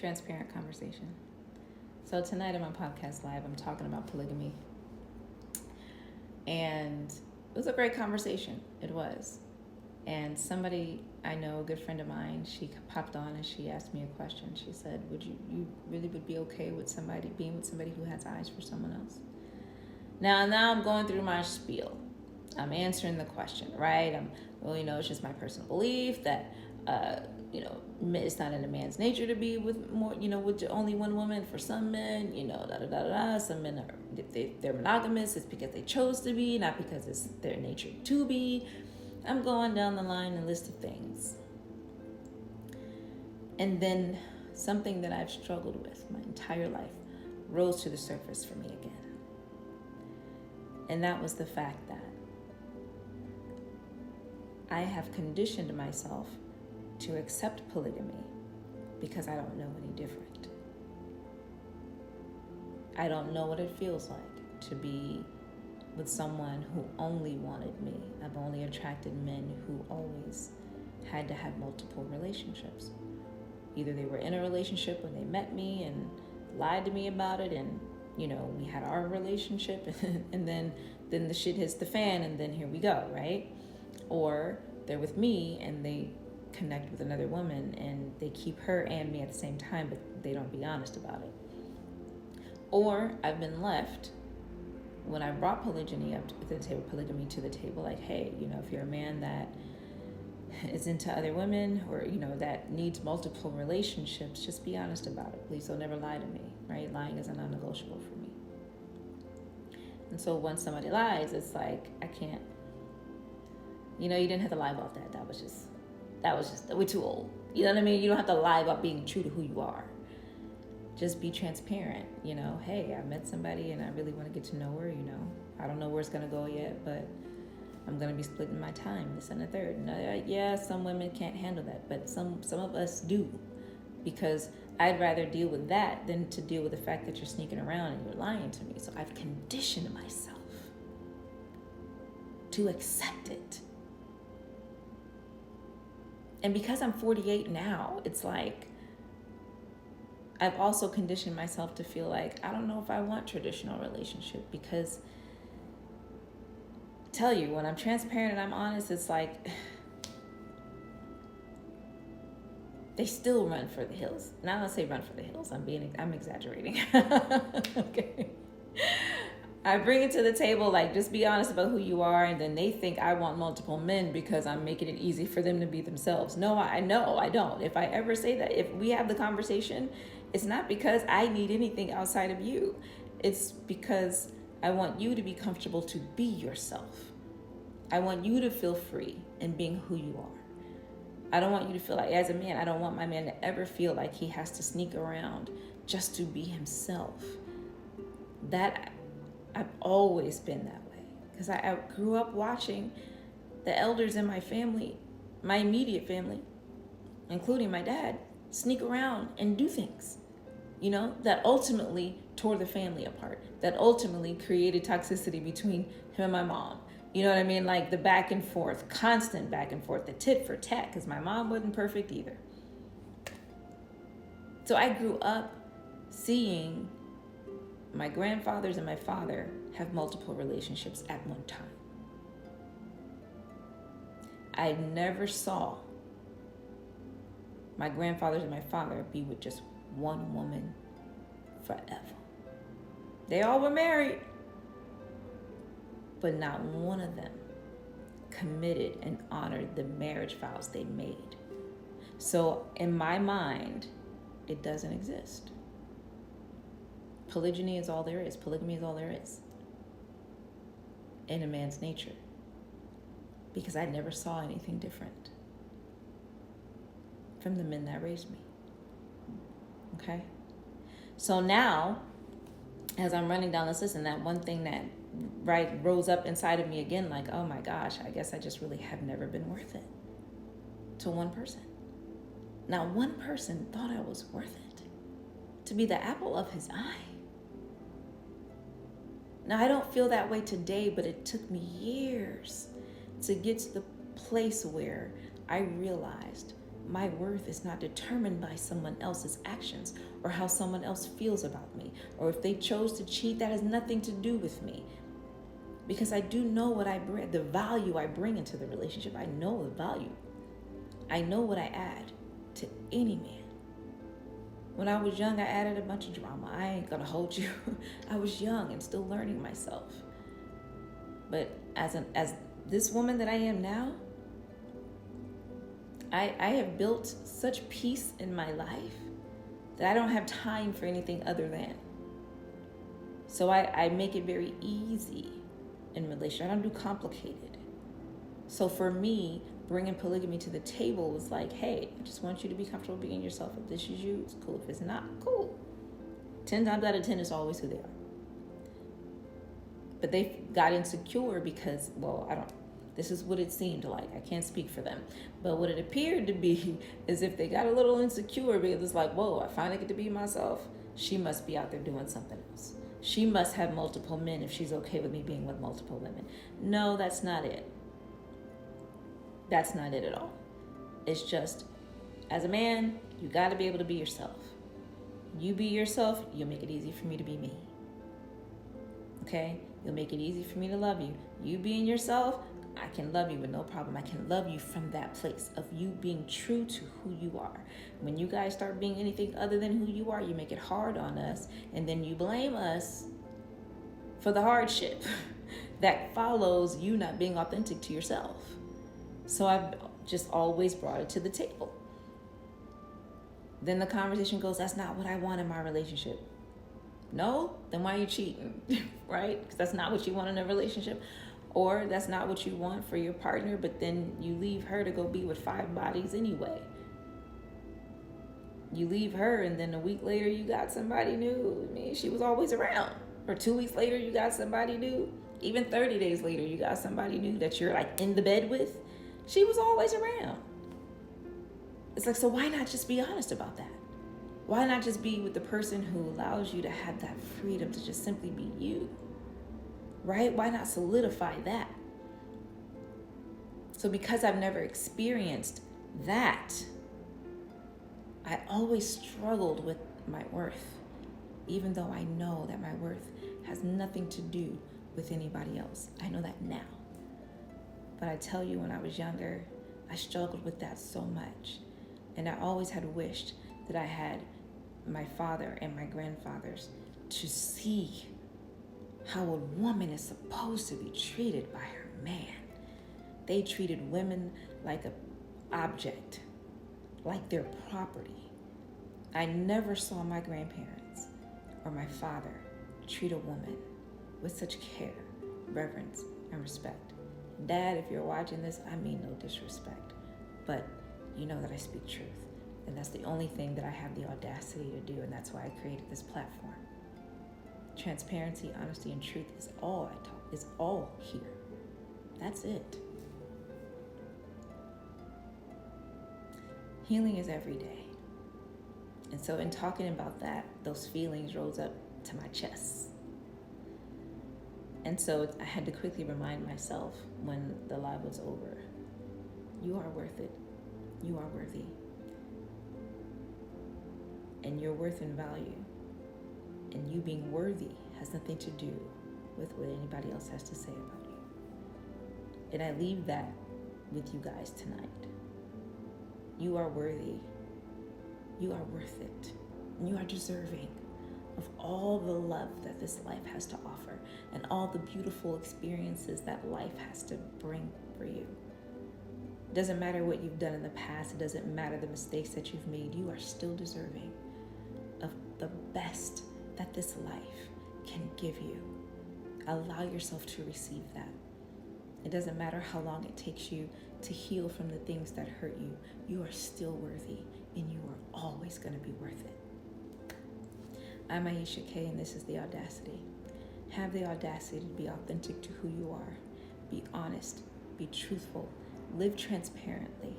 transparent conversation. So tonight on my podcast live, I'm talking about polygamy. And it was a great conversation. It was. And somebody I know, a good friend of mine, she popped on and she asked me a question. She said, "Would you really would be okay with somebody being with somebody who has eyes for someone else?" Now I'm going through my spiel. I'm answering the question, right? It's just my personal belief that, it's not in a man's nature to be with more, with only one woman. For some men, Some men they're monogamous. It's because they chose to be, not because it's their nature to be. I'm going down the line and list of things. And then something that I've struggled with my entire life rose to the surface for me again. And that was the fact that I have conditioned myself to accept polygamy because I don't know any different. I don't know what it feels like to be with someone who only wanted me. I've only attracted men who always had to have multiple relationships. Either they were in a relationship when they met me and lied to me about it, and we had our relationship and then the shit hits the fan and then here we go, right? Or they're with me and they connect with another woman and they keep her and me at the same time, but they don't be honest about it. Or I've been left when I brought polygamy to the table, like, hey, if you're a man that is into other women or, that needs multiple relationships, just be honest about it. Please don't ever lie to me, right? Lying is a non-negotiable for me. And so when somebody lies, it's like, I can't, you didn't have to lie about that. That was just, we're too old. You know what I mean? You don't have to lie about being true to who you are. Just be transparent, hey, I met somebody and I really want to get to know her, I don't know where it's going to go yet, but I'm going to be splitting my time, this and the third. And yeah, some women can't handle that, but some of us do, because I'd rather deal with that than to deal with the fact that you're sneaking around and you're lying to me. So I've conditioned myself to accept it. And because I'm 48 now, it's like, I've also conditioned myself to feel like, I don't know if I want traditional relationship, because I tell you, when I'm transparent and I'm honest, it's like they still run for the hills. Now I don't say run for the hills. I'm exaggerating. Okay. I bring it to the table, like, just be honest about who you are, and then they think I want multiple men because I'm making it easy for them to be themselves. No, I don't. If I ever say that, if we have the conversation, it's not because I need anything outside of you. It's because I want you to be comfortable to be yourself. I want you to feel free in being who you are. I don't want you to feel like, as a man, I don't want my man to ever feel like he has to sneak around just to be himself. That I've always been that way, because I grew up watching the elders in my family, my immediate family, including my dad, sneak around and do things, that ultimately tore the family apart, that ultimately created toxicity between him and my mom. You know what I mean? Like the back and forth, constant back and forth, the tit for tat, because my mom wasn't perfect either. So I grew up seeing my grandfathers and my father have multiple relationships at one time. I never saw my grandfathers and my father be with just one woman forever. They all were married, but not one of them committed and honored the marriage vows they made. So in my mind, it doesn't exist. Polygyny is all there is. Polygamy is all there is in a man's nature, because I never saw anything different from the men that raised me. Okay? So now, as I'm running down this list, and that one thing that rose up inside of me again, like, oh my gosh, I guess I just really have never been worth it to one person. Now, one person thought I was worth it, to be the apple of his eye. Now, I don't feel that way today, but it took me years to get to the place where I realized my worth is not determined by someone else's actions or how someone else feels about me. Or if they chose to cheat, that has nothing to do with me. Because I do know what I bring, the value I bring into the relationship. I know the value. I know what I add to any man. When I was young, I added a bunch of drama. I ain't gonna hold you. I was young and still learning myself. But as this woman that I am now, I have built such peace in my life that I don't have time for anything other than. So I make it very easy in relation. I don't do complicated. So for me, bringing polygamy to the table was like, hey, I just want you to be comfortable being yourself. If this is you, it's cool. If it's not, cool. 10 times out of 10, it's always who they are. But they got insecure because, this is what it seemed like. I can't speak for them. But what it appeared to be is if they got a little insecure because it's like, whoa, I finally get to be myself. She must be out there doing something else. She must have multiple men if she's okay with me being with multiple women. No, that's not it. That's not it at all. It's just, as a man, you got to be able to be yourself. You be yourself, you'll make it easy for me to be me. Okay? You'll make it easy for me to love you. You being yourself, I can love you with no problem. I can love you from that place of you being true to who you are. When you guys start being anything other than who you are, you make it hard on us, and then you blame us for the hardship that follows you not being authentic to yourself. So I've just always brought it to the table. Then the conversation goes, that's not what I want in my relationship. No? Then why are you cheating? Right? Because that's not what you want in a relationship. Or that's not what you want for your partner, but then you leave her to go be with 5 bodies anyway. You leave her and then a week later you got somebody new. I mean, she was always around. Or 2 weeks later you got somebody new. Even 30 days later you got somebody new that you're like in the bed with. She was always around. It's like, so why not just be honest about that? Why not just be with the person who allows you to have that freedom to just simply be you? Right? Why not solidify that? So because I've never experienced that, I always struggled with my worth, even though I know that my worth has nothing to do with anybody else. I know that now. But I tell you, when I was younger, I struggled with that so much. And I always had wished that I had my father and my grandfathers to see how a woman is supposed to be treated by her man. They treated women like an object, like their property. I never saw my grandparents or my father treat a woman with such care, reverence, and respect. Dad, if you're watching this, I mean no disrespect, but you know that I speak truth. And that's the only thing that I have the audacity to do, and that's why I created this platform. Transparency, honesty, and truth is all I talk, is all here. That's it. Healing is every day. And so in talking about that, those feelings rose up to my chest. And so I had to quickly remind myself when the live was over, you are worth it. You are worthy. And your worth and value and you being worthy has nothing to do with what anybody else has to say about you. And I leave that with you guys tonight. You are worthy. You are worth it. And you are deserving of all the love that this life has to offer and all the beautiful experiences that life has to bring for you. It doesn't matter what you've done in the past. It doesn't matter the mistakes that you've made. You are still deserving of the best that this life can give you. Allow yourself to receive that. It doesn't matter how long it takes you to heal from the things that hurt you. You are still worthy, and you are always going to be worth it. I'm Aisha K, and this is The Audacity. Have the audacity to be authentic to who you are. Be honest. Be truthful. Live transparently.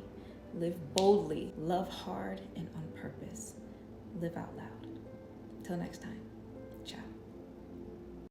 Live boldly. Love hard and on purpose. Live out loud. Till next time.